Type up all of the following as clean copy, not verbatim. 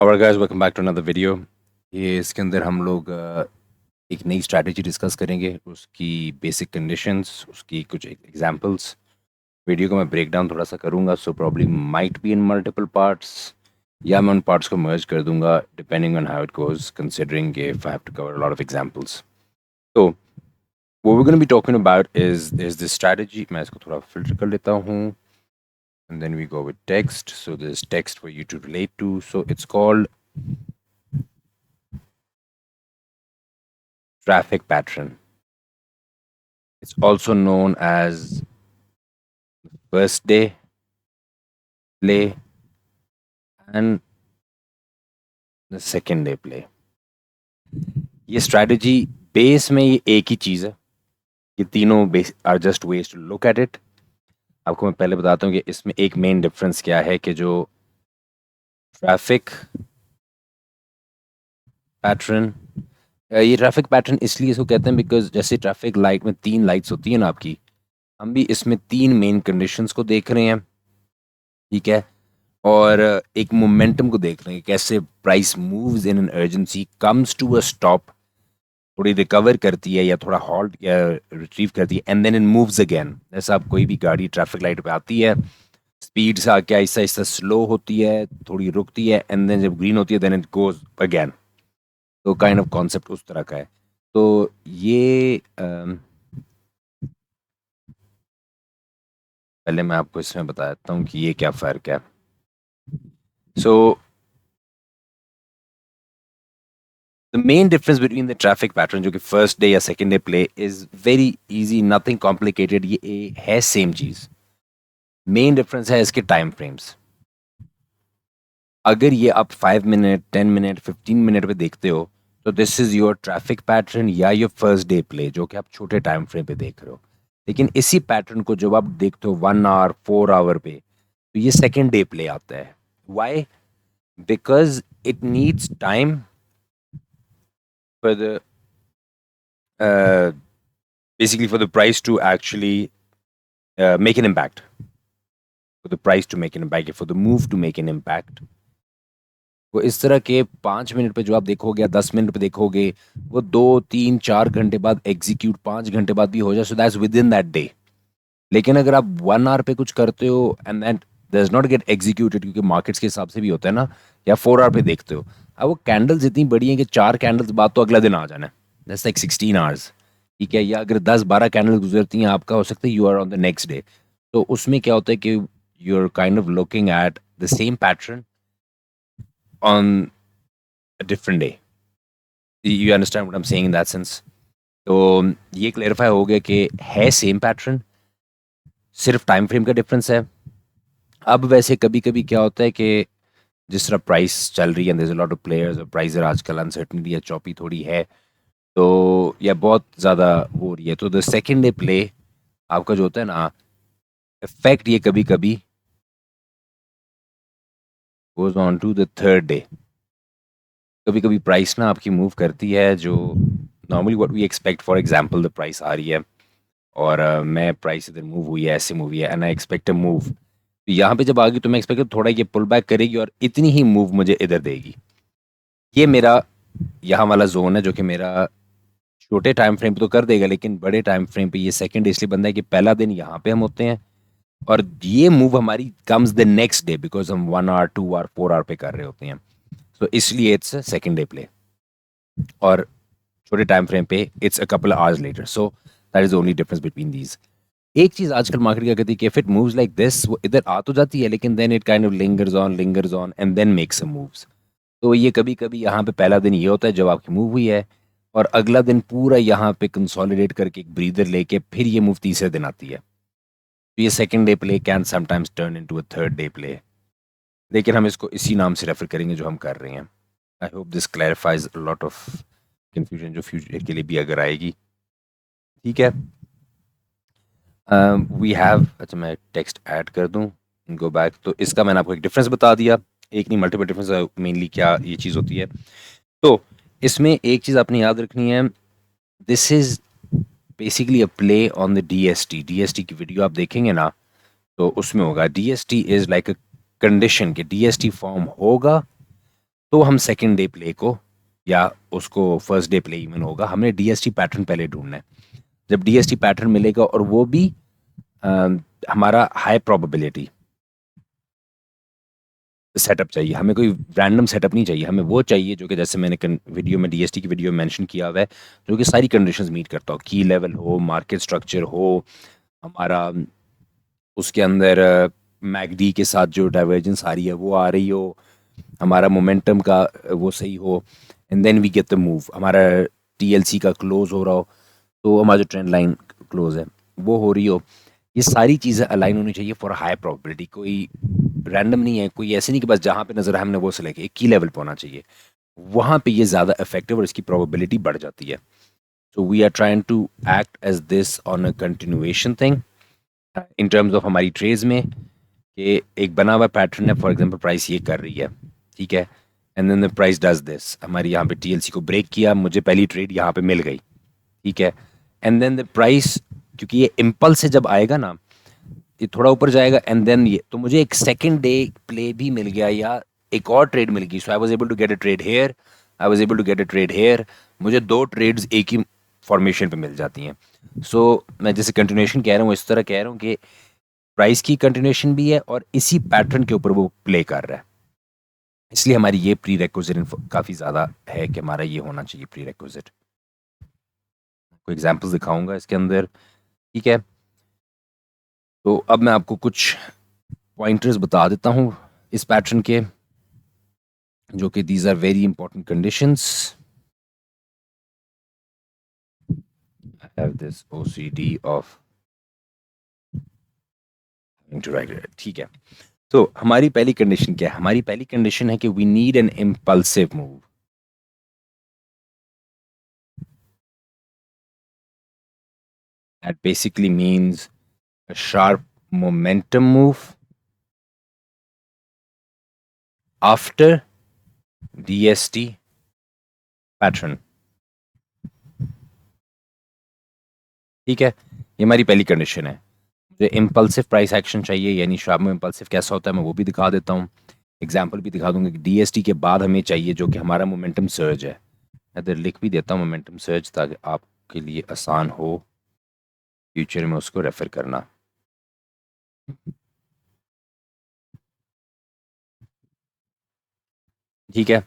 और guys welcome back to another video. ये इसके अंदर हम लोग एक नई स्ट्रैटेजी डिस्कस करेंगे, उसकी बेसिक कंडीशंस, उसकी कुछ एग्जांपल्स। वीडियो को मैं ब्रेक डाउन थोड़ा सा करूंगा, so probably might be in multiple parts, या मैं उन पार्ट्स को मर्ज कर दूंगा depending on how it goes, considering if I have to cover a lot of examples. तो what we're going to be talking about is this strategy. मैं इसको थोड़ा फिल्टर कर लेता हूँ, and then we go with text. So there's text for you to relate to. So it's called traffic pattern. It's also known as first day play and the second day play. ये strategy base में ये एक ही चीज़ है, ये तीनों base are just ways to look at it. आपको मैं पहले बताता हूँ कि इसमें एक मेन डिफरेंस क्या है, कि जो ट्रैफिक पैटर्न, ये ट्रैफिक पैटर्न इसलिए इसको कहते हैं बिकॉज जैसे ट्रैफिक लाइट में 3 लाइट्स होती है ना आपकी, हम भी इसमें 3 मेन कंडीशंस को देख रहे हैं, ठीक है। और एक मोमेंटम को देख रहे हैं, कैसे price moves in an urgency, comes to a stop, थोड़ी रिकवर करती है या थोड़ा हॉल्ट या रिट्रीव करती है, and then it moves again. जैसा आप कोई भी गाड़ी ट्रैफिक लाइट पे आती है, स्पीड से आके आहिस्ता आहिस्ता स्लो होती है, थोड़ी रुकती है, एंड देन जब ग्रीन होती है देन इट गोज अगेन। तो काइंड ऑफ कॉन्सेप्ट उस तरह का है। तो ये पहले मैं आपको इसमें बताता हूँ कि ये क्या फ़र्क है। सो the main difference between the traffic pattern, जो कि फर्स्ट डे या second day play, is very easy, nothing complicated. ये है सेम चीज, मेन डिफरेंस है इसके टाइम फ्रेम्स। अगर ये आप 5 मिनट, 10 मिनट, 15 मिनट पे देखते हो तो this is your traffic pattern या योर फर्स्ट डे प्ले, जो कि आप छोटे टाइम फ्रेम पे देख रहे हो। लेकिन इसी पैटर्न को जब आप देखते हो 1 आवर, 4 आवर पे, तो ये सेकेंड डे प्ले आता है। Why? Because it needs time for the uh, basically for the price to actually make an impact, for the price to make an impact, for the move to make an impact। वो इस तरह के 5 minute पे जो आप देखोगे या 10 minute पे देखोगे, वो 2, 3, 4 घंटे बाद एग्जीक्यूट, 5 घंटे बाद भी हो जाए, so that's with in that day. लेकिन अगर आप 1 आवर पे कुछ करते हो and that does not gate executed, क्योंकि मार्केट्स के हिसाब से भी होता है ना, या 4 आवर पे देखते हो, अब वो कैंडल्स इतनी बड़ी हैं कि 4 कैंडल्स बाद तो अगला दिन आ जाना है, दैट्स लाइक 16 आवर्स, ठीक है। या अगर 10-12 कैंडल्स गुजरती हैं, आपका हो सकता है you are on the next day. तो उसमें क्या होता है कि you are kind of looking at the same pattern on a different day. You understand what I am saying in that sense? तो ये क्लेरिफाई हो गया कि है सेम पैटर्न, सिर्फ टाइम फ्रेम का डिफरेंस है। अब वैसे कभी-कभी क्या होता है कि जिस तरह प्राइस चल रही है, there is a lot of players, और प्राइस आजकल अनसर्टेनिटी या चॉपी थोड़ी है, तो या बहुत ज़्यादा हो रही है, तो द सेकंड डे प्ले आपका जो होता है ना, इफेक्ट ये कभी-कभी goes on to the third day. कभी-कभी प्राइस ना आपकी मूव करती है, जो normally what we expect, for example the price आ रही है और मैं प्राइस इधर मूव हुई है, ऐसे मूव हुई है, and I expect a move. तो यहाँ पे जब आ गई तो मैं एक्सपेक्ट थोड़ा ये पुल बैक करेगी और इतनी ही मूव मुझे इधर देगी। ये मेरा यहाँ वाला ज़ोन है, जो कि मेरा छोटे टाइम फ्रेम पे तो कर देगा, लेकिन बड़े टाइम फ्रेम पे ये सेकंड इसलिए बनता है कि पहला दिन यहाँ पे हम होते हैं, और ये मूव हमारी comes the next day, because हम 1 आवर, 2 आवर, 4 आवर पे कर रहे होते हैं। तो इसलिए इट्स सेकंड डे प्ले, और छोटे टाइम फ्रेम पे it's a couple hours later. So that is only difference between these. एक चीज आजकल मार्केट क्या कहती है कि if it moves like this, वो इधर आ तो जाती है, लेकिन then it kind of lingers on and then makes some moves. तो ये कभी कभी यहाँ पे पहला दिन ये होता है जब आपकी मूव हुई है, और अगला दिन पूरा यहाँ पे कंसोलिडेट करके एक ब्रीदर लेके फिर ये मूव तीसरे दिन आती है। तो ये second day play can sometimes turn into a third day play, लेकिन हम इसको इसी नाम से रेफर करेंगे जो हम कर रहे हैं। आई hope this clarifies lot of confusion जो फ्यूचर के लिए भी अगर आएगी, ठीक है। वी हैव, अच्छा मैं टेक्स्ट ऐड कर दूं, गो बैक। तो इसका मैंने आपको एक डिफरेंस बता दिया, एक नहीं मल्टीपल डिफरेंस, मेनली क्या ये चीज़ होती है। तो इसमें एक चीज़ आपने याद रखनी है, this is basically a play on the DST. DST की वीडियो आप देखेंगे ना, तो उसमें होगा DST is like a condition कि डीएसटी फॉर्म होगा तो हम सेकंड डे प्ले को या उसको फर्स्ट डे प्ले इवन होगा, हमने डीएसटी पैटर्न पहले ढूंढना है। जब डीएसटी पैटर्न मिलेगा और वो भी हमारा हाई प्रोबेबिलिटी सेटअप चाहिए, हमें कोई रैंडम सेटअप नहीं चाहिए, हमें वो चाहिए जो कि जैसे मैंने वीडियो में डीएसटी की वीडियो में मेंशन किया हुआ है, जो कि सारी कंडीशंस मीट करता हो, की लेवल हो, मार्केट स्ट्रक्चर हो, हमारा उसके अंदर मैकडी के साथ जो डाइवर्जेंस आ रही है वो आ रही हो, हमारा मोमेंटम का वो सही हो, and then we get the move, हमारा टीएलसी का क्लोज हो रहा हो, तो हमारा जो ट्रेंड लाइन क्लोज है वो हो रही हो। ये सारी चीज़ें अलाइन होनी चाहिए फॉर हाई प्रोबेबिलिटी। कोई रैंडम नहीं है, कोई ऐसे नहीं कि बस जहाँ पे नजर है हमने वो सेलेक्ट, एक की लेवल पे होना चाहिए, वहाँ पे ये ज़्यादा इफेक्टिव और इसकी प्रोबेबिलिटी बढ़ जाती है। So we are trying to act as this on a continuation thing in terms of हमारी ट्रेड्स में, कि एक बना हुआ पैटर्न है, फॉर एग्जांपल प्राइस ये कर रही है, ठीक है, and then the price does this, हमारी यहाँ पे टीएलसी को ब्रेक किया, मुझे पहली ट्रेड यहाँ पे मिल गई, ठीक है, एंड देन द प्राइस, क्योंकि ये इम्पल्स से जब आएगा ना, ये थोड़ा ऊपर जाएगा, एंड देन ये, तो मुझे एक सेकंड डे प्ले भी मिल गया या एक और ट्रेड मिल गई, so I was able to get a trade here, I was able to get a trade here, मुझे दो ट्रेड्स एक ही फॉर्मेशन पे मिल जाती हैं। सो मैं जैसे कंटिन्यूएशन कह रहा हूँ, इस तरह कह रहा हूँ कि प्राइस की कंटिन्यूएशन भी है और इसी पैटर्न के ऊपर वो प्ले कर रहा है, इसलिए हमारी ये प्री रिक्विजिट काफ़ी ज़्यादा है कि हमारा ये होना चाहिए प्री रिक्विजिट। कोई एग्जाम्पल्स दिखाऊंगा इसके अंदर, ठीक है। तो अब मैं आपको कुछ पॉइंटर्स बता देता हूँ इस पैटर्न के, जो कि these are very important conditions. I have this OCD of interact, ठीक है। तो हमारी पहली कंडीशन क्या है? हमारी पहली कंडीशन है कि we need an impulsive move. That basically means a sharp momentum move after DST pattern, ठीक है। ये हमारी पहली कंडीशन है। मुझे इम्पल्सिव प्राइस एक्शन चाहिए, यानी शार्प में इम्पल्सिव कैसा होता है मैं वो भी दिखा देता हूँ, एग्जाम्पल भी दिखा दूंगा कि डीएसटी के बाद हमें चाहिए जो कि हमारा मोमेंटम सर्ज है। मैं इधर लिख भी देता हूँ मोमेंटम सर्ज, ताकि आपके लिए आसान हो फ्यूचर में उसको रेफर करना। ठीक है,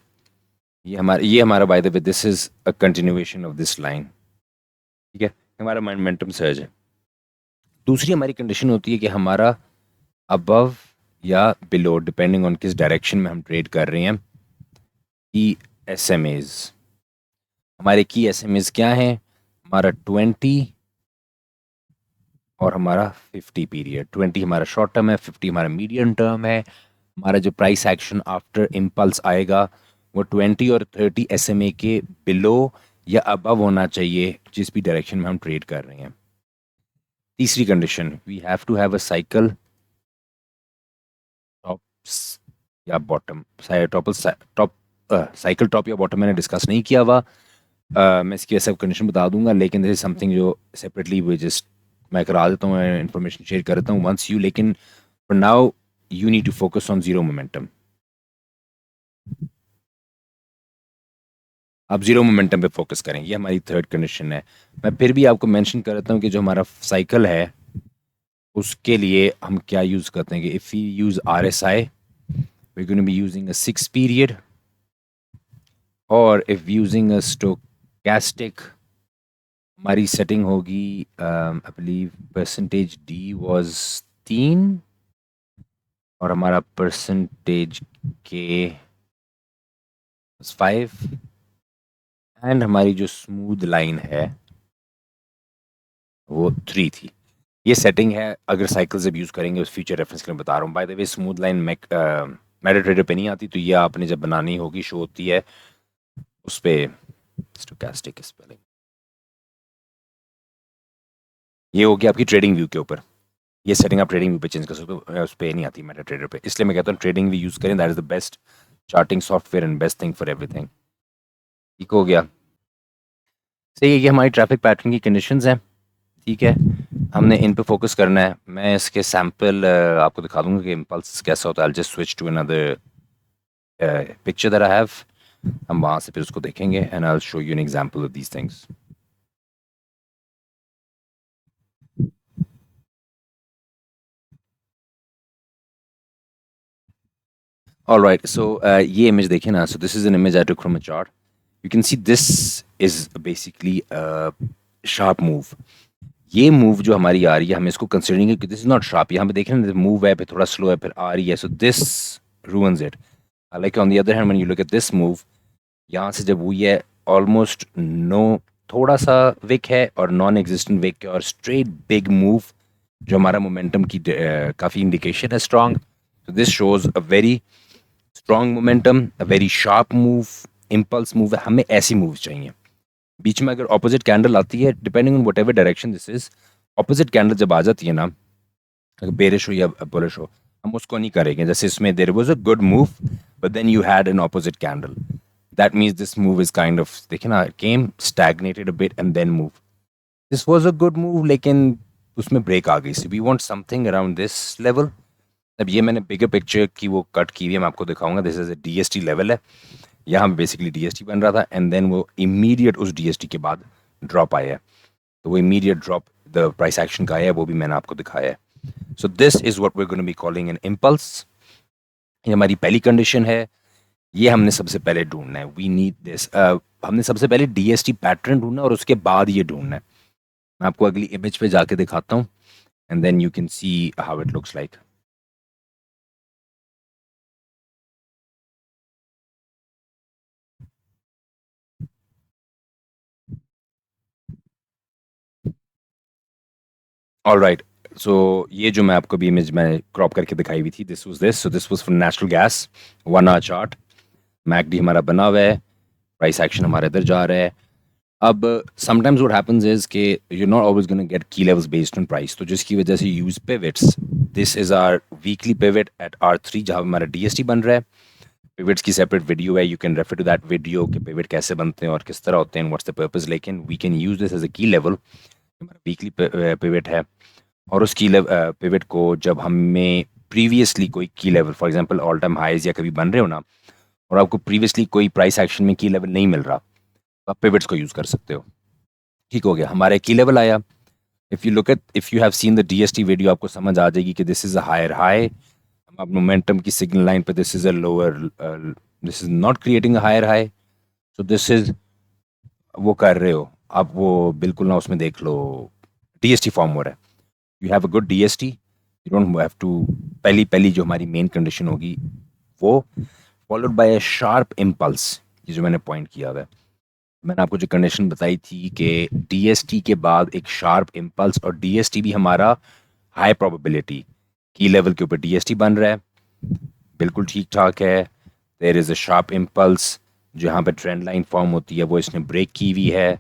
ये हमारा bye the way this is a continuation of this line, ठीक है, हमारा मोमेंटम सर्ज है। दूसरी हमारी कंडीशन होती है कि हमारा अबव या बिलो, डिपेंडिंग ऑन किस डायरेक्शन में हम ट्रेड कर रहे हैं, की एसएमएज। हमारे की एसएमएज क्या हैं? हमारा 20 और हमारा 50 पीरियड। 20 हमारा शॉर्ट टर्म है, 50 हमारा मीडियम टर्म है। हमारा जो प्राइस एक्शन आफ्टर इम्पल्स आएगा वो 20 और 30 एसएमए के बिलो या अबव होना चाहिए जिस भी डायरेक्शन में हम ट्रेड कर रहे हैं। तीसरी condition, we have to have a cycle top or bottom, top cycle top or bottom मैंने डिस्कस नहीं किया हुआ, मैं इसकी वैसे कंडीशन बता दूंगा, लेकिन दिस इज समथिंग जो सेपरेटली वो जस्ट मैं करा देता हूँ, इन्फॉर्मेशन शेयर कर देता हूँ वंस यू, लेकिन for now you need to focus on zero momentum. आप जीरो मोमेंटम पे फोकस करें, ये हमारी थर्ड कंडीशन है। मैं फिर भी आपको मेंशन कर देता हूँ कि जो हमारा साइकिल है उसके लिए हम क्या यूज़ करते हैं कि if you use RSI we're going to be using a 6 period, और if using a stochastic हमारी सेटिंग होगी I believe percentage D was 3 और हमारा परसेंटेज के 5, एंड हमारी जो स्मूथ लाइन है वो 3 थी। ये सेटिंग है, अगर साइकिल जब यूज़ करेंगे उस फ्यूचर रेफरेंस के लिए बता रहा हूँ। Bye the way smooth line MetaTrader पे नहीं आती, तो ये आपने जब बनानी होगी शो होती है उस पर स्टोचैस्टिक स्पेलिंग। ये होगी आपकी ट्रेडिंग व्यू के ऊपर, ये सेटिंग आप ट्रेडिंग व्यू पे चेंज कर सकते हो, उस पर नहीं आती मेटाट्रेडर पे, इसलिए मैं कहता हूँ ट्रेडिंग व्यू यूज़ करें, that is the best charting software and best thing for everything. ठीक हो गया, सही है। ये हमारी ट्रैफिक पैटर्न की कंडीशंस हैं, ठीक है, हमने इन पे फोकस करना है। मैं इसके सैंपल आपको दिखा दूंगा कि इम्पल्स कैसा होता है। I just switch to another picture that I have, हम वहाँ से फिर उसको देखेंगे and I will show you an example of these things. Alright, so ये इमेज देखिए ना. So this is an image I took from a chart. You can see this is basically a sharp move. ये move जो हमारी आ रही है, हमें इसको कंसिडरिंग है कि दिस इज नॉट शार्प. यहाँ पे देख रहे हैं मूव है, फिर थोड़ा स्लो है, फिर आ रही है. So this ruins it. Like on the other hand, when you look at this move, यहाँ से जब हुई है, ऑलमोस्ट नो, थोड़ा सा विक है और नॉन एग्जिस्टेंट विक है और स्ट्रेट बिग मूव जो हमारा मोमेंटम की काफ़ी इंडिकेशन है strong. So this shows a very strong momentum, a very sharp move, impulse move है. हमें ऐसी मूव चाहिए. बीच में अगर ऑपोजिट कैंडल आती है, depending on what ever direction this is, opposite candle जब आ जाती है ना, अगर बेरिश हो या बुलिश हो, हम उसको नहीं करेंगे. जैसे इसमें there was a good move but then you had an opposite candle, that means this move is kind of, देखिए ना, came stagnated a bit and then move. This was a good move लेकिन उसमें break आ गई. So we want something around this level. अब ये मैंने bigger picture की वो कट की हुई है, मैं आपको दिखाऊंगा. This is a DST level है. यहाँ बेसिकली डीएसटी बन रहा था एंड देन वो इमीडिएट उस डीएसटी के बाद ड्रॉप आया है. तो वो immediate drop the price action का आया है, वो भी मैंने आपको दिखाया है. So this is what we are going to be calling an impulse. ये हमारी पहली कंडीशन है. ये हमने सबसे पहले ढूंढना है. We need this. हमने सबसे पहले डीएसटी पैटर्न ढूंढना है और उसके बाद ये ढूंढना है. मैं आपको अगली इमेज पे जाके दिखाता हूँ and then you can see how it looks like. Alright, so ये जो मैं आपको भी इमेज में क्रॉप करके दिखाई हुई थी, this was this. So this was for natural gas 1 our chart. McD हमारा बना हुआ है, प्राइस एक्शन हमारा इधर जा रहा है. अब समटाइम्स व्हाट हैपेंस इज कि you not always gonna get key levels based on price, तो जिसकी वजह से use pivots. This is our weekly pivot at R3 जहाँ हमारा डीएसटी बन रहा है. पिवट्स की सेपरेट वीडियो है, you can refer to that video कि पिवट कैसे बनते हैं और किस तरह होते हैं, व्हाट्स द पर्पस. लेकिन we can use this as a की लेवल. हमारा वीकली पिवट है और उस की पिवट को जब हमें प्रीवियसली कोई की level, for example all time highs या कभी बन रहे हो ना, और आपको प्रीवियसली कोई प्राइस एक्शन में की लेवल नहीं मिल रहा, तो आप पिवट्स को यूज कर सकते हो. ठीक हो गया, हमारे की लेवल आया. If you have seen the DST video, आपको समझ आ जाएगी कि this is a higher high. अब मोमेंटम की सिग्नल लाइन पे this is a lower, this is not creating a higher high. So this is, वो कर रहे हो आप, वो बिल्कुल ना उसमें देख लो डीएसटी फॉर्म हो रहा है. You have a good DST, you don't have to. पहली पहली जो हमारी मेन कंडीशन होगी वो followed by a sharp impulse. ये जो मैंने पॉइंट किया हुआ है, मैंने आपको जो कंडीशन बताई थी कि डीएसटी के बाद एक शार्प इम्पल्स, और डीएसटी भी हमारा हाई प्रोबेबिलिटी की लेवल के ऊपर डीएसटी बन रहा है, बिल्कुल ठीक ठाक है. There is a sharp impulse, जो यहाँ पे ट्रेंड लाइन फॉर्म होती है वो इसने ब्रेक की हुई है.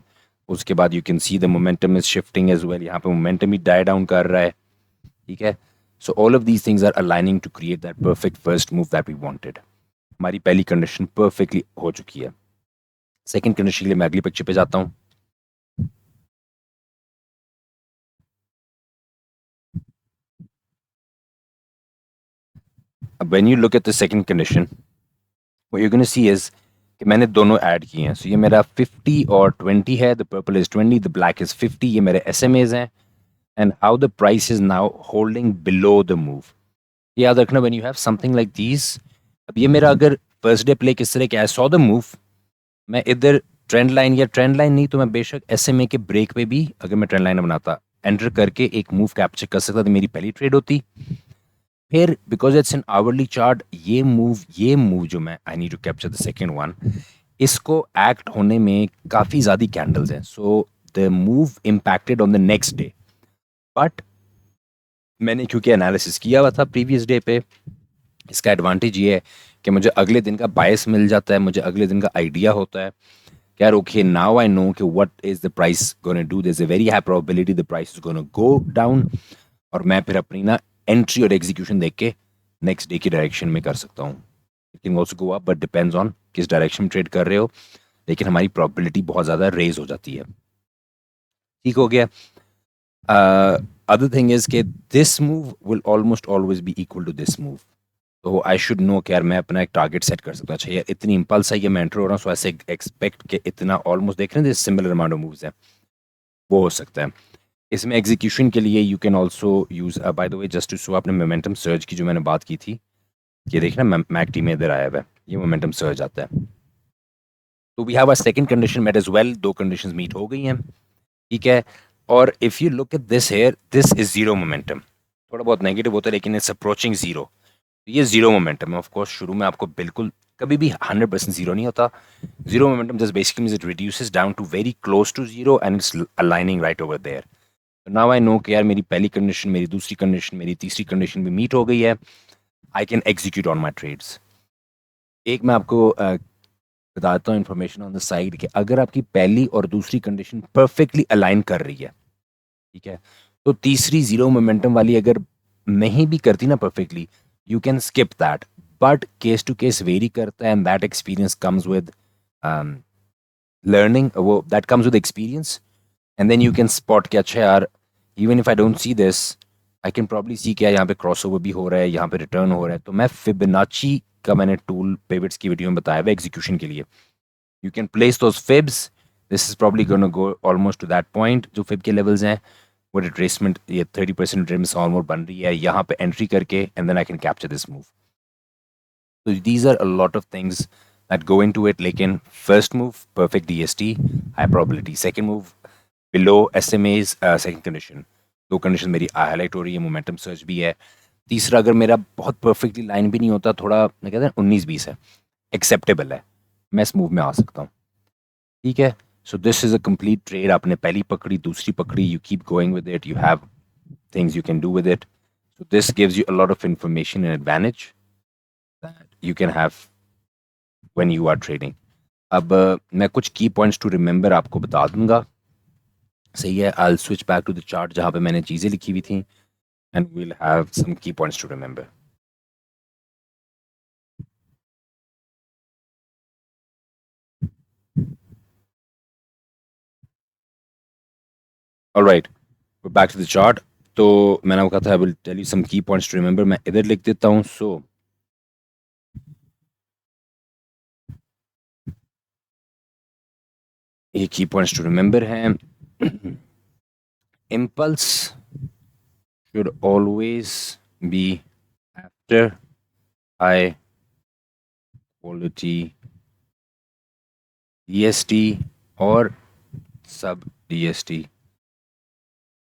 उसके बाद you can see the momentum is shifting as well. यहाँ पे मोमेंटम ही डाई डाउन कर रहा है. ठीक है. So all of these things are aligning to create that perfect first move that we wanted. हमारी पहली कंडीशन परफेक्टली हो चुकी है. सेकंड कंडीशन के लिए मैं अगली पिक्चर पे जाता हूँ. अब when you look at the second condition, what you gonna see is कि मैंने दोनों ऐड किए हैं. सो ये मेरा 50 और 20 है. The purple is 20, the black is 50. ये मेरे एसएमएज हैं. And how the price is now holding below the move. याद रखना when you have something like these. अब ये मेरा अगर फर्स्ट डे प्ले किस तरह के, आई सॉ द मूव, मैं इधर ट्रेंड लाइन, या ट्रेंड लाइन नहीं तो मैं बेशक एसएमए के ब्रेक पे भी अगर मैं ट्रेंड लाइन बनाता, एंटर करके एक मूव कैप्चर कर सकता, तो मेरी पहली ट्रेड होती. फिर because it's an hourly chart, ये मूव जो मैं, I need to capture the second one, इसको एक्ट होने में काफ़ी ज़्यादा कैंडल्स हैं. So the move impacted on the next day. But मैंने क्योंकि एनालिसिस किया हुआ था प्रीवियस डे पे, इसका एडवांटेज ये है कि मुझे अगले दिन का बायस मिल जाता है, मुझे अगले दिन का आइडिया होता है कि यार ओके, नाउ आई नो कि what is the price gonna do. There is a very high probability the price is gonna go down, और मैं फिर अपनी ना एंट्री और एग्जीक्यूशन देख के नेक्स्ट डे की डायरेक्शन में कर सकता हूँ. It can also go up but depends on किस डायरेक्शन में ट्रेड कर रहे हो, लेकिन हमारी प्रोबेबिलिटी बहुत ज़्यादा रेज हो जाती है. ठीक हो गया. अदर थिंग इज के this move will almost always be equal to this move. तो आई शुड नो कि यार मैं अपना एक टारगेट सेट कर सकता हूँ। अच्छा यार इतनी इम्पल्स है, ये मैं एंटर हो रहा हूँ, सो ऐसे एक्सपेक्ट के इतना ऑलमोस्ट देख रहे हैं सिमिलर अमाउंट ऑफ मूव्स हैं, वो हो सकता है। इसमें एग्जीक्यूशन के लिए you can also use, by the way just to show आपने मोमेंटम सर्च की जो मैंने बात की थी, ये देखना मैक टी में इधर आया हुआ है, ये मोमेंटम सर्च आता है। तो we have a second condition met as well, दो कंडीशंस मीट हो गई हैं, ठीक है। और if you look at this here, this is zero momentum, थोड़ा बहुत नेगेटिव होता है लेकिन इट्स अप्रोचिंग जीरो। ये जीरो मोमेंटम है। ऑफ कोर्स शुरू में आपको बिल्कुल कभी भी 100% जीरो नहीं होता। Zero momentum just basically means it reduces down to very close to zero and it's aligning right over there. Now I know कि यार मेरी पहली कंडीशन, मेरी दूसरी कंडीशन, मेरी तीसरी कंडीशन भी मीट हो गई है, I can execute on my trades. एक मैं आपको बताता हूँ इन्फॉर्मेशन ऑन द साइड कि अगर आपकी पहली और दूसरी कंडीशन परफेक्टली अलाइन कर रही है, ठीक है, तो तीसरी जीरो मोमेंटम वाली अगर नहीं भी करती ना perfectly, you can skip that, but case to case vary करता है and that experience comes with learning, वो that comes with experience and then you can spot कि अच्छा यार even if I don't see this, I can probably see क्या यहाँ पे crossover भी हो रहा है, यहाँ पे रिटर्न हो रहा है। तो मैं फिबोनाची का मैंने टूल पिवट्स की वीडियो में बताया हुआ एग्जीक्यूशन के लिए, you can place those fibs, this is probably gonna go almost to that point जो फिब के लेवल्स हैं, वो रिट्रेसमेंट ये 30% रिट्रेसमेंट ऑलमोस्ट बन रही है, यहाँ पे एंट्री करके and then I can capture this move. तो these are a lot of things that go into it, लेकिन first move perfect DST high probability, second move below SMAs, second condition, दो condition मेरी highlight हो रही है, momentum search भी है। तीसरा अगर मेरा बहुत परफेक्टली लाइन भी नहीं होता, थोड़ा मैं कहते हैं 19-20 है, एक्सेप्टेबल है, मैं इस मूव में आ सकता हूँ, ठीक है। So this is a complete trade, आपने पहली पकड़ी, दूसरी पकड़ी, you keep going with it, you have things you can do with it. So this gives you a lot of information and advantage that you can have when you are trading. अब मैं कुछ की points to remember आपको बता दूंगा, सही है। I'll switch back to the chart जहाँ पे मैंने चीज़ें लिखी हुई थी and we'll have some key points to remember. All right, we're back to the chart. तो मैंने आपको कहा था I will tell you some key points to remember. मैं इधर लिख देता हूँ। So ये की पॉइंट्स टू रिमेंबर हैं। Impulse should always be after high quality DST और सब DST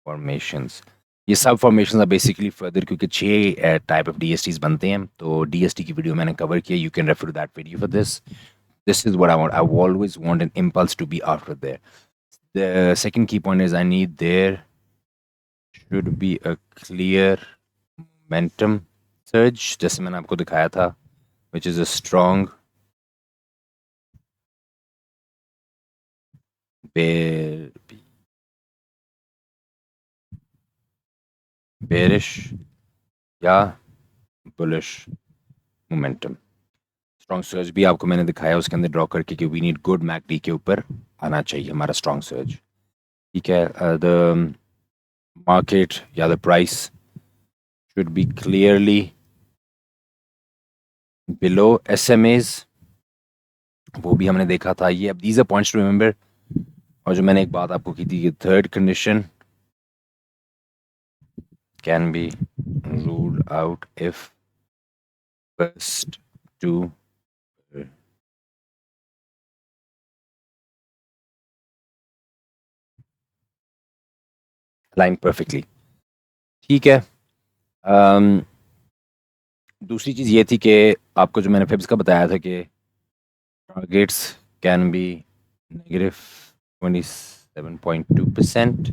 फॉर्मेशंस। ये सब फॉर्मेशंस आर बेसिकली फर्दर, क्योंकि 6 टाइप ऑफ DSTs बनते हैं, तो DST की वीडियो मैंने कवर किया, you can refer to that video for this. This is what I want. I always want an impulse to be after there. The second key point is I need there should be a clear momentum surge, जैसे मैंने आपको दिखाया था, which is a strong bearish या bullish momentum। Strong surge भी आपको मैंने दिखाया उसके अंदर ड्रॉ करके कि वी नीड गुड मैकडी के ऊपर आना चाहिए हमारा स्ट्रॉन्ग सर्ज, ठीक है। द मार्केट या the price should be clearly below SMAs, वो भी हमने देखा था। ये अब these are points to remember. और जो मैंने एक बात आपको की थी कि third condition can be ruled out if first two line perfectly, ठीक है। दूसरी चीज़ ये थी कि आपको जो मैंने फिब्स का बताया था कि targets can be negative 27.2%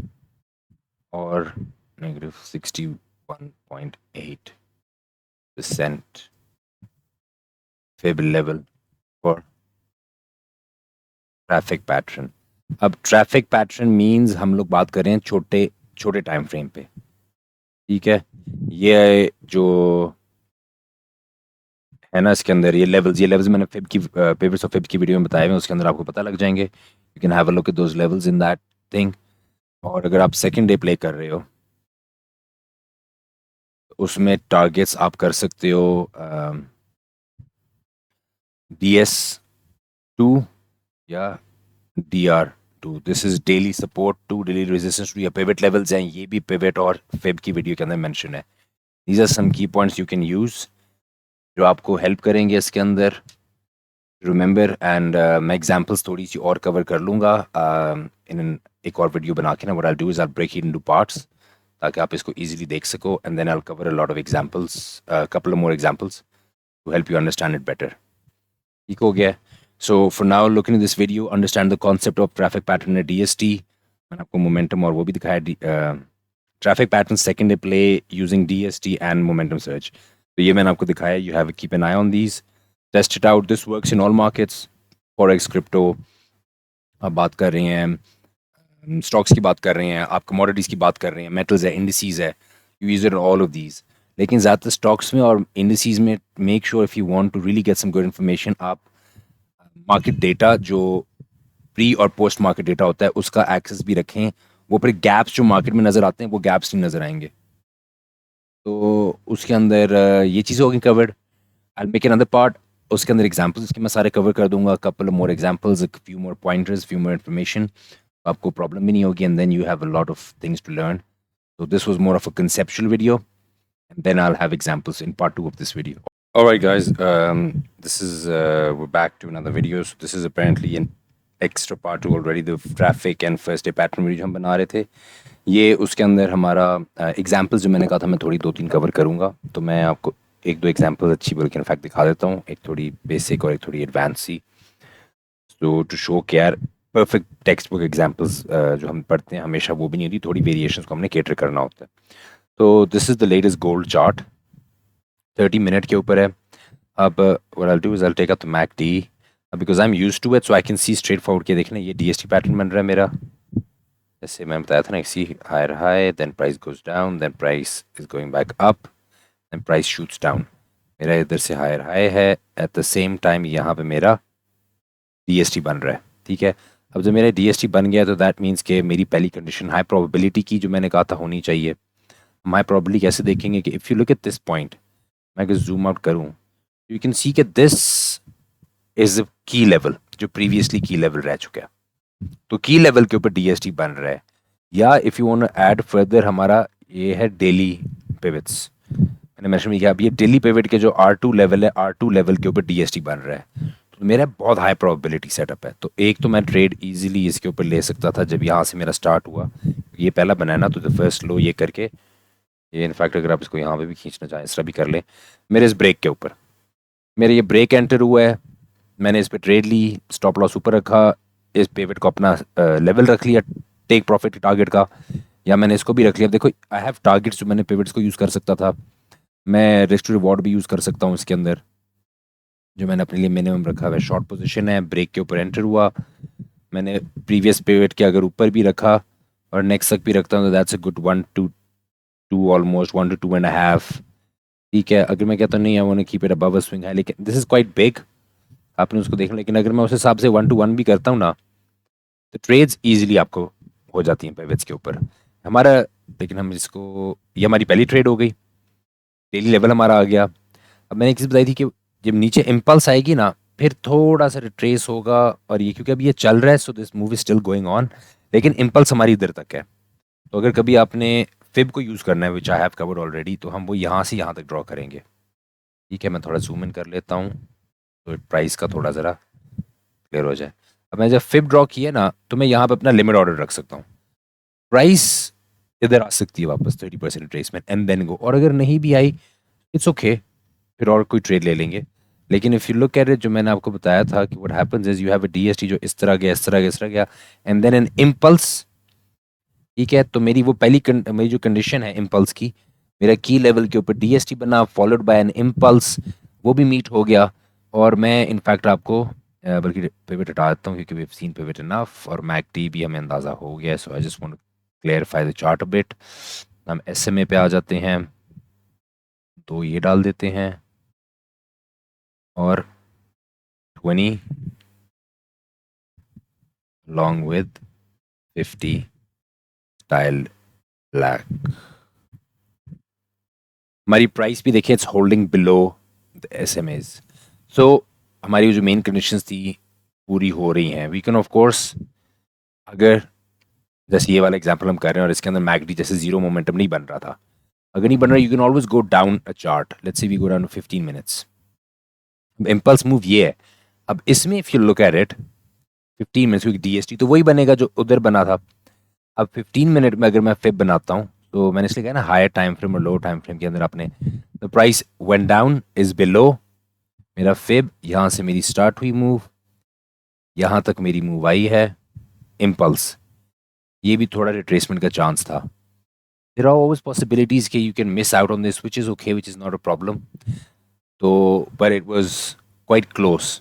or negative 61.8% fib level for traffic pattern। अब ट्रैफिक पैटर्न मींस हम लोग बात कर रहे हैं छोटे छोटे टाइम फ्रेम पे, ठीक है। ये जो है ना इसके अंदर ये लेवल्स मैंने फिब की पेपर्स ऑफ फिब की वीडियो में बताए हुए हैं, उसके अंदर आपको पता लग जाएंगे, you can have a look at those levels in that thing. और अगर आप सेकंड डे प्ले कर रहे हो, उसमें टारगेट्स आप कर सकते हो DS2 या DR2. This is daily support two, daily resistance two, या पिवट लेवल्स हैं, ये भी पिवट और फिब की वीडियो के अंदर मेंशन है. दीज आर सम की पॉइंट्स यू कैन यूज जो आपको हेल्प करेंगे इसके अंदर रिमेंबर. एंड मैं एग्जांपल्स थोड़ी सी और कवर कर लूँगा इन एक और वीडियो बना के ना. What I do is I break it into parts ताकि आप इसको इजीली देख सको. And then I cover a lot of examples, couple more examples to help you understand it better. ठीक हो गया. So for now looking this video, understand the concept of traffic pattern at DST. मैंने आपको momentum और वो भी दिखाया. Traffic pattern second day play using DST and momentum search. तो ये मैंने आपको दिखाया. You have keep an eye on these, test it out. This works in all markets. Forex, crypto आप बात कर रहे हैं, स्टॉक्स की बात कर रहे हैं, आप कमोडिटीज़ की बात कर रहे हैं, मेटल्स है, इंडिसीज है, you use it all of these. लेकिन ज़्यादातर स्टॉक्स में और इंडिसीज में make sure if you want to really get some good information, आप मार्केट डेटा जो प्री और पोस्ट मार्केट डेटा होता है उसका एक्सेस भी रखें. वो फिर गैप्स जो मार्केट में नज़र आते हैं वो गैप्स नहीं नज़र आएंगे. तो उसके अंदर ये चीज़ें होगी covered. I make an other part. उसके अंदर एग्जांपल्स इसके मैं सारे कवर कर दूंगा. Couple more examples, few more pointers, few more information. आपको प्रॉब्लम भी नहीं होगी. And then you have a lot of things to learn. So this was more of a conceptual video, and then I'll have examples in part 2 of this video. All right, guys. This is we're back to another video. So this is apparently an extra part 2 already. The traffic and first day pattern video हम बना रहे थे. ये उसके अंदर हमारा examples जो मैंने कहा था मैं थोड़ी 2-3 कवर करूँगा. तो मैं आपको 1-2 एग्जाम्पल्स अच्छी बल्कि इनफैक्ट दिखा देता हूँ. एक थोड़ी बेसिक और एक थोड़ी एडवांस सी. तो टू शो कि यार परफेक्ट टेक्स्ट बुक एग्जाम्पल्स जो हम पढ़ते हैं हमेशा वो भी नहीं होती. थोड़ी वेरिएशंस को हमने कैटर करना होता है. तो this is the latest gold chart. 30 minute के ऊपर है. अब what I do is I take up the MACD because I am used to it, so I can see straight forward के देखना. ये DST पैटर्न बन रहा है मेरा. जैसे मैं बताया था ना, see higher high, then price goes down, then price is going back up, then price shoots down. मेरा इधर से हायर हाई है. एट द सेम टाइम यहाँ पे मेरा DST बन रहा है. ठीक है. अब जब मेरा DST बन गया तो दैट मीन्स कि मेरी पहली कंडीशन हाई प्रोबेबिलिटी की जो मैंने कहा था होनी चाहिए. हम हाई प्रोबेबिलिटी कैसे देखेंगे कि if you look at this point, मैं अगर जूम आउट करूँ यू कैन सी कि दिस इज की लेवल जो प्रीवियसली की लेवल रह चुका है. तो की लेवल के ऊपर DST बन रहा है. या if you want to add further, हमारा ये है डेली पिवट्स. मैंने मेंशन किया अब ये डेली पिवट के जो R2 लेवल है, R2 लेवल के ऊपर DST बन रहा है. तो मेरा बहुत हाई प्रोबेबिलिटी सेटअप है. तो एक तो मैं ट्रेड इजीली इसके ऊपर ले सकता था जब यहाँ से मेरा स्टार्ट हुआ. ये पहला बनाना तो द फर्स्ट लो ये करके, ये इनफैक्ट अगर आप इसको यहाँ पे भी खींचना चाहें इस तरह भी कर लें. मेरे इस ब्रेक के ऊपर मेरे ये ब्रेक एंटर हुआ है. मैंने इस पर ट्रेड ली, स्टॉप लॉस ऊपर रखा, इस पेवेट को अपना लेवल रख लिया टेक प्रॉफिट टारगेट का, या मैंने इसको भी रख लिया. देखो आई हैव टारगेट्स जो मैंने पेवेट्स को यूज़ कर सकता था. मैं रिस्क टू रिवॉर्ड भी यूज़ कर सकता हूँ इसके अंदर जो मैंने अपने लिए मिनिमम रखा हुआ है. शॉर्ट पोजीशन है, ब्रेक के ऊपर एंटर हुआ, मैंने प्रीवियस पेवेट के अगर ऊपर भी रखा और नेक्स्ट तक भी रखता हूँ तो that's a good 1 to 2 almost 1 to 2.5. ठीक है. अगर मैं कहता हूँ नहीं I want to keep it above a swing high, लेकिन दिस इज क्वाइट बिग, आपने उसको देखना. लेकिन अगर मैं उस हिसाब से 1 to 1 भी करता हूँ ना तो ट्रेड्स इजीली आपको हो जाती हैं पिवट्स के ऊपर हमारा. लेकिन हम इसको, ये हमारी पहली ट्रेड हो गई, डेली लेवल हमारा आ गया. अब मैंने एक चीज़ बताई थी कि जब नीचे इम्पल्स आएगी ना फिर थोड़ा सा रिट्रेस होगा. और ये क्योंकि अभी ये चल रहा है so this move is still going on, लेकिन इम्पल्स हमारी इधर तक है. तो अगर कभी आपने फिब को यूज़ करना है विच आई हैव कवर्ड ऑलरेडी, तो हम वो यहाँ से यहाँ तक ड्रॉ करेंगे. ठीक है. मैं थोड़ा जूम इन कर लेता हूँ तो प्राइस का थोड़ा ज़रा क्लियर हो जाए. अब मैं जब फिब ड्रॉ किया ना तो मैं यहाँ पे अपना लिमिट ऑर्डर रख सकता हूँ. प्राइस इधर आ सकती है वापस 30% रिट्रेसमेंट एंड देन गो. और अगर नहीं भी आई इट्स ओके, फिर और कोई ट्रेड ले लेंगे. लेकिन if you look at it, जो मैंने आपको बताया था कि what happens is you have a DST जो इस तरह गया, इस तरह गया, इस तरह गया, एंड देन एन इम्पल्स. ठीक है. तो मेरी वो मेरी जो कंडीशन है इम्पल्स की, मेरा की लेवल के ऊपर DST बना फॉलोड बाय एन इम्पल्स, वो भी मीट हो गया. और मैं इनफैक्ट आपको बल्कि पिवट हटा देता हूँ क्योंकि we have seen pivot enough, और MACD भी हमें अंदाज़ा हो गया. So I just want to clarify the chart a bit. हम SMA पे आ जाते हैं, तो ये डाल देते हैं और 20 along with 50 style black. हमारी प्राइस भी देखिए इट्स होल्डिंग बिलो द एसएमएज। सो हमारी जो मेन कंडीशंस थी पूरी हो रही हैं। वी कैन ऑफ कोर्स, अगर जैसे ये वाला एग्जांपल हम कर रहे हैं और इसके अंदर मैगडी जैसे जीरो मोमेंटम नहीं बन रहा था, अगर नहीं बन रहा, you can always go down a chart. Let's say we go down 15 minutes. Impulse move ये है। अब इसमें if you look at it 15 minutes, क्योंकि डीएसटी तो वही बनेगा जो उधर बना था। अब 15 मिनट में अगर मैं फिब बनाता हूँ, तो मैंने इसलिए कहा ना हायर टाइम फ्रेम और लो टाइम फ्रेम के अंदर आपने the price went down is below मेरा फिब, यहाँ से मेरी स्टार्ट हुई मूव, यहाँ तक मेरी मूव आई है इम्पल्स। ये भी थोड़ा रिट्रेसमेंट का चांस था। देयर आर ऑलवेज पॉसिबिलिटीज कि you can miss out on this which is okay, which is not a problem. तो पर इट वाज क्वाइट क्लोज।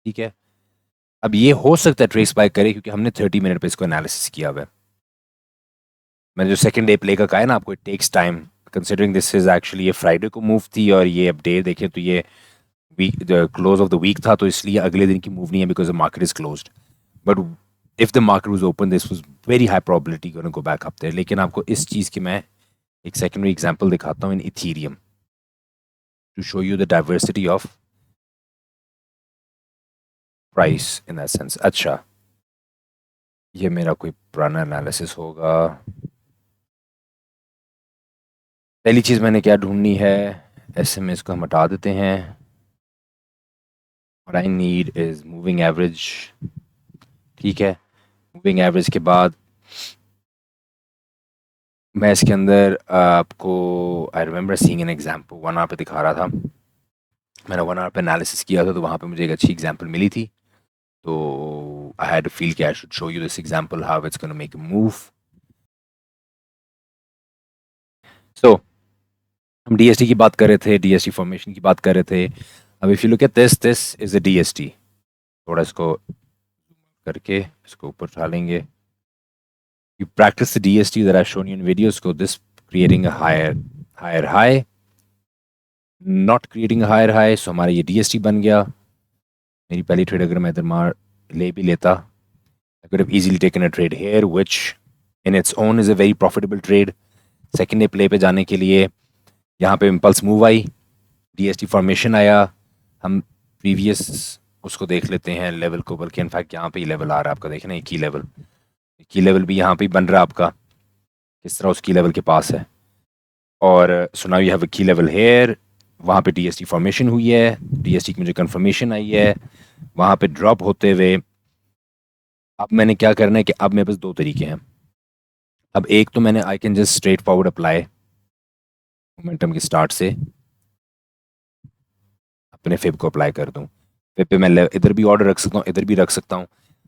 ठीक है, अब ये हो सकता है ट्रेस बाय करे क्योंकि हमने 30 मिनट पे इसको एनालिसिस किया हुआ है। मैंने जो सेकंड डे प्ले का कहा है ना आपको, it takes time considering this is actually ये फ्राइडे को मूव थी और ये अब डे देखें तो ये week close of the week था, तो इसलिए अगले दिन की मूव नहीं है because the market is closed. But if the market was open this was very high probability gonna go back up there. लेकिन आपको इस चीज़ की मैं एक सेकेंडरी एग्जांपल दिखाता हूँ in Ethereum to show you the diversity of price in that sense. अच्छा, ये मेरा कोई पुराना एनालिसिस होगा। पहली चीज़ मैंने क्या ढूंढनी है, एसएमएस को हम हटा देते हैं। What I need is moving average. ठीक है, मूविंग एवरेज के बाद मैं इसके अंदर आपको I remember seeing an example 1 hour पे दिखा रहा था। मैंने 1 आवर पे एनालिसिस किया था तो वहाँ पे मुझे एक अच्छी एग्जांपल मिली थी। तो आई हैड टू फील कि I should show you this example how it's gonna make a move. सो हम डीएसटी की बात कर रहे थे, डीएसटी फॉर्मेशन की बात कर रहे थे। अब if you look at this is a DST. थोड़ा इसको करके इसको ऊपर उठा लेंगे। You practice the DST that I've shown you in videos. Go this creating a higher high, not creating a higher high. So हमारा ये DST बन गया। मेरी पहली ट्रेड अगर मैं इधर मार ले भी लेता, I could have easily taken a trade here, which in its own is a very profitable trade. Second day play पे जाने के लिए यहाँ पे impulse move I, DST formation आया। हम प्रीवियस उसको देख लेते हैं लेवल को, बल्कि इनफैक्ट यहाँ पे ही लेवल आ रहा है आपका, देखें ना की लेवल भी यहाँ पे बन रहा है आपका, किस तरह उस की लेवल के पास है। और सो नाउ यू हैव अ की लेवल हेयर। वहाँ पे डीएसटी फॉर्मेशन हुई है, डीएसटी की मुझे कंफर्मेशन आई है, वहाँ पे ड्रॉप होते हुए अब मैंने क्या करना है कि अब मेरे पास दो तरीके हैं। अब एक तो मैंने I can just straight forward apply momentum के स्टार्ट से अपने फिब को अप्लाई कर दूँ। फिब पे मैं इधर भी ऑर्डर रख सकता हूँ, इधर भी रख सकता हूँ।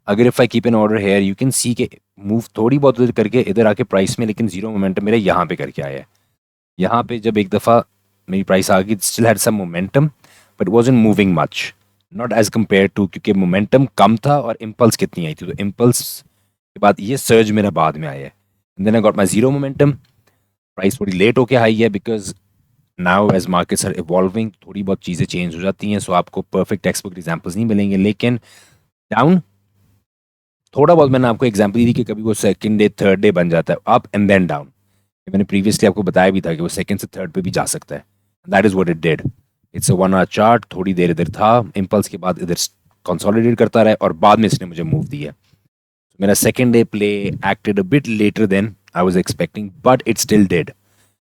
अगर if I keep an order here you can see के मूव थोड़ी बहुत उधर करके इधर आके प्राइस में, लेकिन जीरो मोमेंटम मेरा यहाँ पे करके आया है। यहाँ पे जब एक दफ़ा मेरी प्राइस आ गई, still had some momentum but wasn't moving much, not as compare to, क्योंकि मोमेंटम कम था और इम्पल्स कितनी आई थी। तो इम्पल्स के बाद ये सर्ज मेरा बाद में आया है। Then I got my zero momentum. Price थोड़ी लेट होके आई है because now as markets are evolving थोड़ी बहुत चीज़ें चेंज हो जाती हैं। सो आपको परफेक्ट टेक्स्ट बुक एग्जाम्पल्स नहीं मिलेंगे, लेकिन डाउन थोड़ा बहुत मैंने आपको एग्जाम्पल दी थी कि कभी वो सेकंड डे थर्ड डे बन जाता है, अप एंड देन डाउन। मैंने प्रीवियसली आपको बताया भी था कि वो सेकंड से थर्ड पे भी जा सकता है। That is what it did. It's a 1 our chart, थोड़ी देर इधर था इम्पल्स के बाद इधर कंसोलिडेट करता रहा और बाद में इसने मुझे मूव दिया। मेरा second day play acted a bit later than I was expecting but it still did.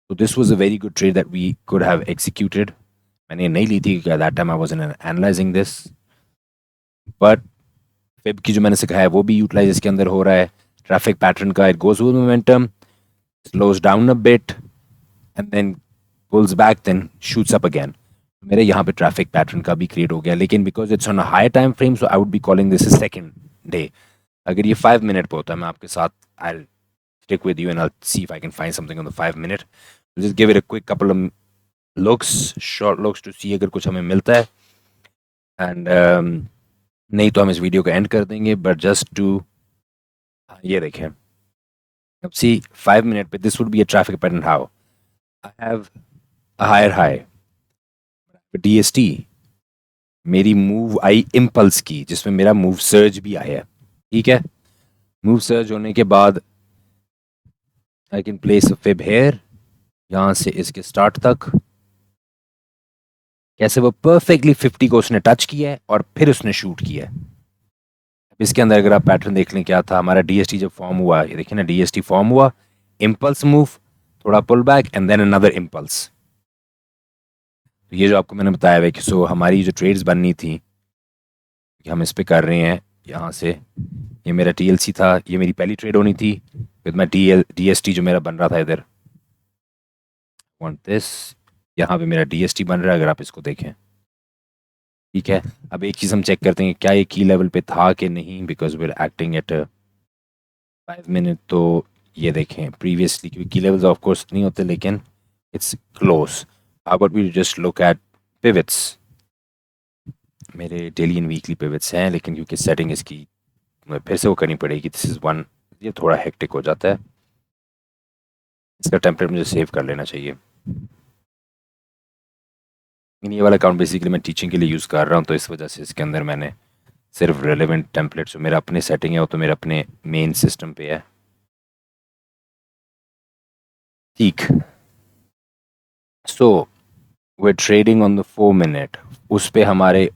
So this was a very good trade that we could have executed. मैंने नहीं ली थी क्योंकि at that time I wasn't analyzing this. But fib की जो मैंने सिखाया है वो भी यूटिलाइज इसके अंदर हो रहा है। ट्रैफिक पैटर्न का it goes with momentum, slows down a bit and then pulls back, then shoots up again. मेरे यहाँ पे ट्रैफिक पैटर्न का भी क्रिएट हो गया, लेकिन because it's on a high time frame so I would be calling this is second day. अगर ये 5 मिनट पे होता है मैं आपके साथ आई stick with you and I'll see if I can find something on the 5 minute. We'll just give it a quick couple of looks, short looks to see अगर कुछ हमें मिलता है and नहीं तो हम इस वीडियो को एंड कर देंगे, बट जस्ट टू ये देखें। अब सी 5 मिनट पे this would be a traffic pattern how I have a higher high DST. मेरी मूव आई इम्पल्स की जिसमें मेरा मूव सर्ज भी आया। ठीक है, मूव सर्ज होने के बाद I can place a fib here यहाँ से इसके स्टार्ट तक कैसे वो परफेक्टली 50 को उसने टच किया है और फिर उसने शूट किया है। इसके अंदर अगर आप पैटर्न देख लें क्या था, हमारा डीएसटी जब फॉर्म हुआ, ये देखिए ना, डीएसटी फॉर्म हुआ, इम्पल्स मूव, थोड़ा pull back and then another impulse. तो ये जो आपको मैंने बताया है कि सो हमारी जो ट्रेड्स बननी थी कि हम इस पे कर रहे हैं, यहाँ से ये मेरा टीएलसी था, ये मेरी पहली ट्रेड होनी थी, फिर मैं डीएसटी जो मेरा बन रहा था इधर, वांट दिस, यहाँ पे मेरा डीएसटी बन रहा है अगर आप इसको देखें। ठीक है, अब एक चीज़ हम चेक करते हैं क्या ये की लेवल पे था कि नहीं, because we are acting at 5 minute. तो ये देखें प्रीवियसली, क्योंकि की लेवल्स ऑफ कोर्स नहीं होते लेकिन it's close. How about we just look at pivots. मेरे डेली एंड वीकली पिवट्स हैं, लेकिन क्योंकि सेटिंग इसकी फिर से वो करनी पड़ेगी, दिस इज़ वन, ये थोड़ा हेक्टिक हो जाता है, इसका टेम्पलेट मुझे सेव कर लेना चाहिए। ये वाला अकाउंट बेसिकली मैं टीचिंग के लिए यूज़ कर रहा हूँ, तो इस वजह से इसके अंदर मैंने सिर्फ रेलेवेंट टेम्पलेट जो मेरा अपने सेटिंग है वो तो मेरे अपने मेन सिस्टम पे है। ठीक, सो वे ट्रेडिंग ऑन द 4 मिनट, उस पे हमारे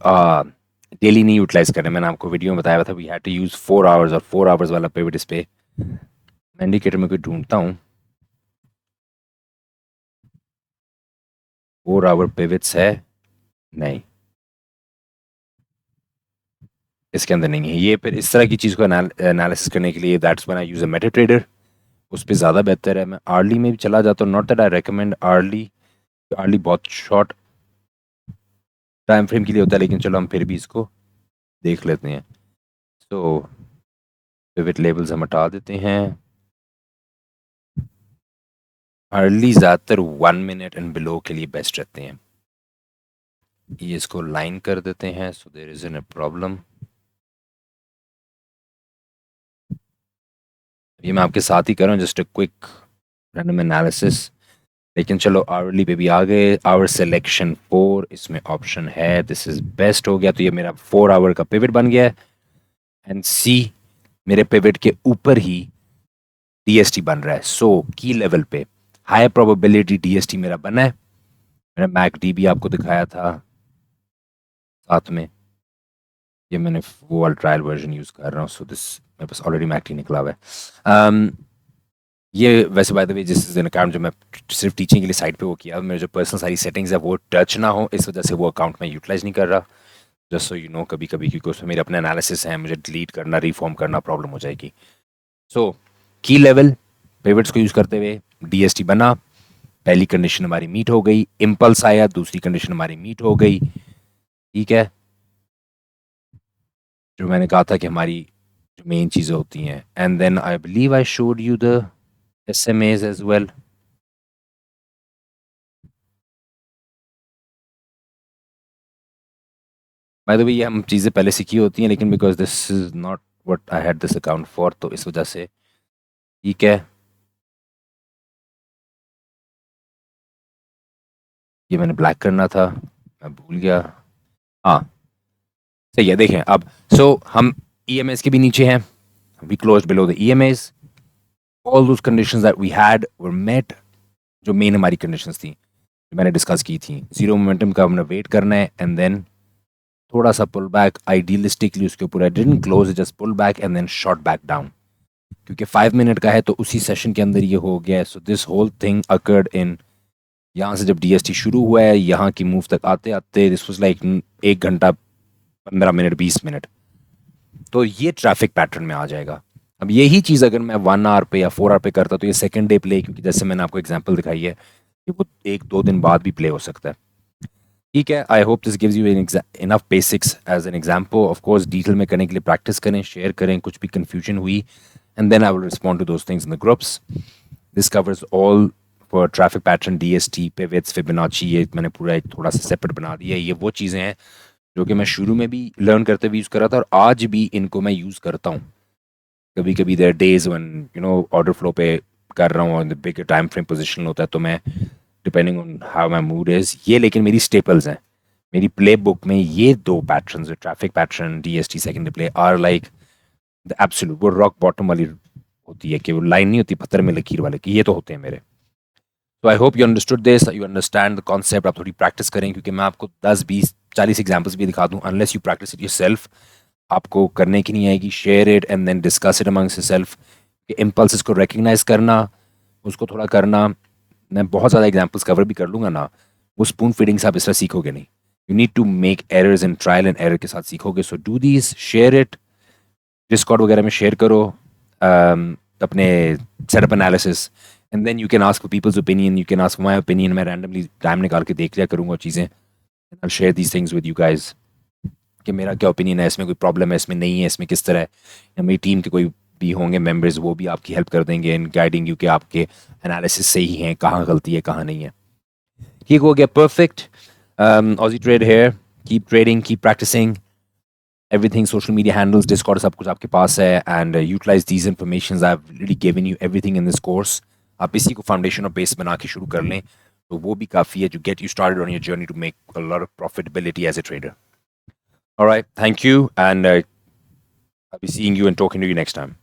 डेली नहीं यूटिलाइज करने, मैंने आपको वीडियो में बताया था we had to use 4 hours, और 4 आवर्स वाला पिवट इस पे मैं इंडिकेटर में कोई ढूंढता हूँ, 4 आवर पिवट्स है नहीं, इसके अंदर नहीं है ये। फिर इस तरह की चीज़ को एनालिसिस करने के लिए that's when I use a Meta trader, उस पर ज़्यादा बेहतर है। मैं आर्ली में भी चला जाता हूँ, not that I recommend early, early बहुत शॉर्ट टाइम फ्रेम के लिए होता है, लेकिन चलो हम फिर भी इसको देख लेते हैं। तो पिवट लेबल्स हम हटा देते हैं, अर्ली ज़्यादातर 1 मिनट एंड बिलो के लिए बेस्ट रहते हैं। ये इसको लाइन कर देते हैं so there is an problem. ये मैं आपके साथ ही कर रहा हूँ, just a quick random analysis, लेकिन चलो आवरली पे भी आ गए। आवर सिलेक्शन 4 इसमें ऑप्शन है, दिस इज बेस्ट हो गया, तो ये मेरा 4 आवर का पिवट बन गया है। एंड सी मेरे पिवट के ऊपर ही डीएसटी बन रहा है, सो की लेवल पे हाई प्रोबेबिलिटी डीएसटी मेरा बना है। मैंने मैकडी भी आपको दिखाया था साथ में, ये मैंने वो वाला ट्रायल वर्जन यूज़ कर रहा हूँ, सो दिस मेरे पास ऑलरेडी मैकडी निकला हुआ है। ये वैसे बाय द वे जिस दिन अकाउंट जो मैं सिर्फ टीचिंग के लिए साइड पे वो किया, मेरे जो पर्सनल सारी सेटिंग्स है वो टच ना हो, इस वजह से वो अकाउंट मैं यूटिलाइज नहीं कर रहा, जस्ट सो यू नो। कभी कभी क्योंकि उसमें मेरे अपने एनालिसिस हैं, मुझे डिलीट करना, रिफॉर्म करना प्रॉब्लम हो जाएगी। सो की लेवल पिवट्स को यूज़ करते हुए डीएसटी बना, पहली कंडीशन हमारी मीट हो गई, इम्पल्स आया, दूसरी कंडीशन हमारी मीट हो गई। ठीक है, जो मैंने कहा था कि हमारी जो मेन चीज़ें होती हैं, and then I believe I showed you the SMAs as well. By the way ये हम चीज़ें पहले सीखी होती हैं, लेकिन because this is not what I had this account for, तो इस वजह से। ठीक है, ये मैंने ब्लैक करना था, मैं भूल गया। हाँ सही है, देखें अब। सो हम EMAs के भी नीचे हैं, we close below the EMAs, all those conditions that we had were met, जो मेन हमारी कंडीशंस थी जो मैंने डिस्कस की थी। जीरो मोमेंटम का हमने वेट करना है, एंड देन थोड़ा सा पुल बैक, आइडियलिस्टिकली उसके ऊपर I didn't close, just pull back and then shot back down, क्योंकि 5 मिनट का है तो उसी सेशन के अंदर ये हो गया है। So this whole thing occurred in, यहाँ से जब डीएसटी शुरू हुआ है यहाँ की मूव तक आते आते दिस वाज लाइक 1 घंटा 15 मिनट 20 मिनट, तो ये ट्रैफिक पैटर्न में आ जाएगा। अब यही चीज़ अगर मैं 1 आवर पे या 4 आवर पे करता तो ये सेकंड डे प्ले, क्योंकि जैसे मैंने आपको एग्जांपल दिखाई है कि वो 1-2 दिन बाद भी प्ले हो सकता है। ठीक है, I hope this gives you enough basics as an example. Of course detail में करने के लिए प्रैक्टिस करें, शेयर करें, कुछ भी कन्फ्यूजन हुई and then I will respond to those things in the groups. This covers all for traffic pattern, DST, pivots, Fibonacci, ये मैंने पूरा एक थोड़ा सा सेपरेट बना दिया है। ये वो चीज़ें हैं जो कि मैं शुरू में भी लर्न करते हुए यूज़ कर रहा था और आज भी इनको मैं यूज़ करता हूँ। कभी कभी there days one you know order flow पे कर रहा हूँ और बिग टाइम फ्रेम पोजिशन होता है, तो मैं depending on how my mood is ये, लेकिन मेरी स्टेपल्स हैं मेरी प्ले बुक में, ये दो pattern, traffic pattern, DST secondary play, are like the absolute, वो रॉक बॉटम वाली होती है कि वो लाइन नहीं होती पत्थर में लकीर वाले की, ये तो होते हैं मेरे। तो I hope you understood this, you understand the concept. आप थोड़ी प्रैक्टिस करें, क्योंकि मैं आपको 10 20 40 एग्जाम्पल्स भी दिखा दूँ, unless you practice it yourself आपको करने की नहीं आएगी। Share it and then discuss it amongst yourself. Impulses को रिकग्नाइज करना, उसको थोड़ा करना। मैं बहुत ज़्यादा एग्जाम्पल्स कवर भी कर लूँगा ना, वो स्पून फीडिंग से आप इस तरह सीखोगे नहीं। You need to make errors and trial and error के साथ सीखोगे। So do these, share it, discord वगैरह में शेयर करो अपने setup analysis, and then you can ask people's opinion, you can ask my opinion. मैं रैंडमली टाइम निकाल के देख लिया करूँगा चीज़ें, I share these things with you guys कि मेरा क्या ओपिनियन है, इसमें कोई प्रॉब्लम है, इसमें नहीं है, इसमें किस तरह है। या मेरी टीम के कोई भी होंगे मेंबर्स, वो भी आपकी हेल्प कर देंगे इन गाइडिंग यू कि आपके एनालिसिस सही हैं, कहाँ गलती है कहाँ नहीं है। ठीक हो गया, perfect. Aussie trade here, keep trading, keep practising everything, social media handles, Discord, सब कुछ आपके पास है, and utilize these informations. I've really given you everything in this course. आप इसी को फाउंडेशन और बेस बना के शुरू कर लें तो वो भी काफ़ी है to get you started on your journey to make a lot of profitability as a trader. All right, thank you, and I'll be seeing you and talking to you next time.